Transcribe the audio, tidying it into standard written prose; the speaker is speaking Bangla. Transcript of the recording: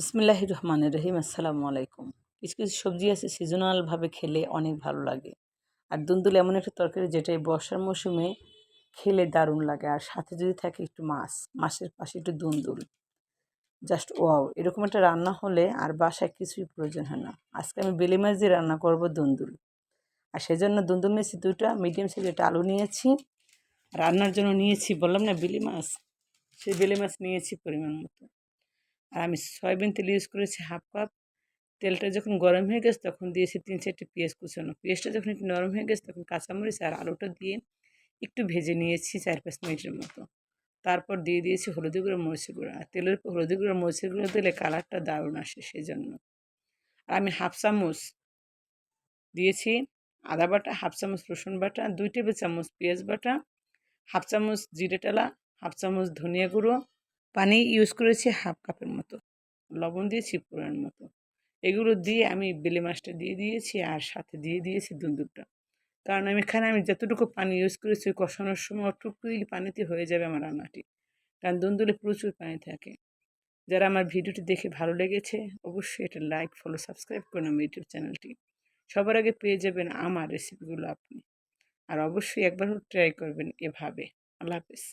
বিসমিল্লাহির রহমানির রহিম। আসসালামু আলাইকুম। কিছু কিছু সবজি আছে সিজনালভাবে খেলে অনেক ভালো লাগে। আর দুন্দুল এমন একটা তরকারি যেটা এই বর্ষার মৌসুমে খেলে দারুণ লাগে। আর সাথে যদি থাকে একটু মাছ, মাছের পাশে একটু দুন্দুল, জাস্ট ওয়াও! এরকম একটা রান্না হলে আর বাসায় কিছুই প্রয়োজন হয় না। আজকে আমি বেলে মাছ দিয়ে রান্না করব দুন্দুল। আর সেজন্য দুন্দুল নিয়েছি ২টা, মিডিয়াম সাইজের একটা আলু নিয়েছি। রান্নার জন্য নিয়েছি বললাম না বেলে মাছ, সেই বেলে মাছ নিয়েছি পরিমাণ মতো। আর আমি সয়াবিন তেল ইউজ করেছি 1/2 কাপ। তেলটা যখন গরম হয়ে গেছে তখন দিয়েছি ৩-৪টি পেঁয়াজ কুচানো। পেঁয়াজটা যখন একটু নরম হয়ে গেছে তখন কাঁচামরিচ আর আলুটা দিয়ে একটু ভেজে নিয়েছি ৪-৫ মিনিটের মতো। তারপর দিয়ে দিয়েছি হলুদের গুঁড়ো, মরিচের গুঁড়ো। আর তেলের উপর হলুদের গুঁড়ো, মরিচের গুঁড়ো দিলে কালারটা দারুণ আসে সেজন্য। আর আমি 1/2 চামচ দিয়েছি আদা বাটা, 1/2 চামচ রসুন বাটা, ২ টেবিল চামচ পেঁয়াজ বাটা, 1/2 চামচ জিরে টালা, 1/2 চামচ ধনিয়া গুঁড়ো। পানি ইউজ করেছি 1/2 কাপের মতো। লবণ দিয়েছি পরিমাণ মতো। এগুলো দিয়ে আমি বেলে মাছটা দিয়ে দিয়েছি আর সাথে দিয়ে দিয়েছি দুন্দুলটা। কারণ এখানে আমি যতটুকু পানি ইউজ করেছি কষানোর সময় অতটুকুই পানিতে হয়ে যাবে আমার রান্নাটি। কারণ দুন্দুলে প্রচুর পানি থাকে। যারা আমার ভিডিওটি দেখে ভালো লেগেছে অবশ্যই এটা লাইক, ফলো, সাবস্ক্রাইব করুন আমার ইউটিউব চ্যানেলটি। সবার আগে পেয়ে যাবেন আমার রেসিপিগুলো আপনি। আর অবশ্যই একবার ট্রাই করবেন এভাবে। আল্লাহ হাফেজ।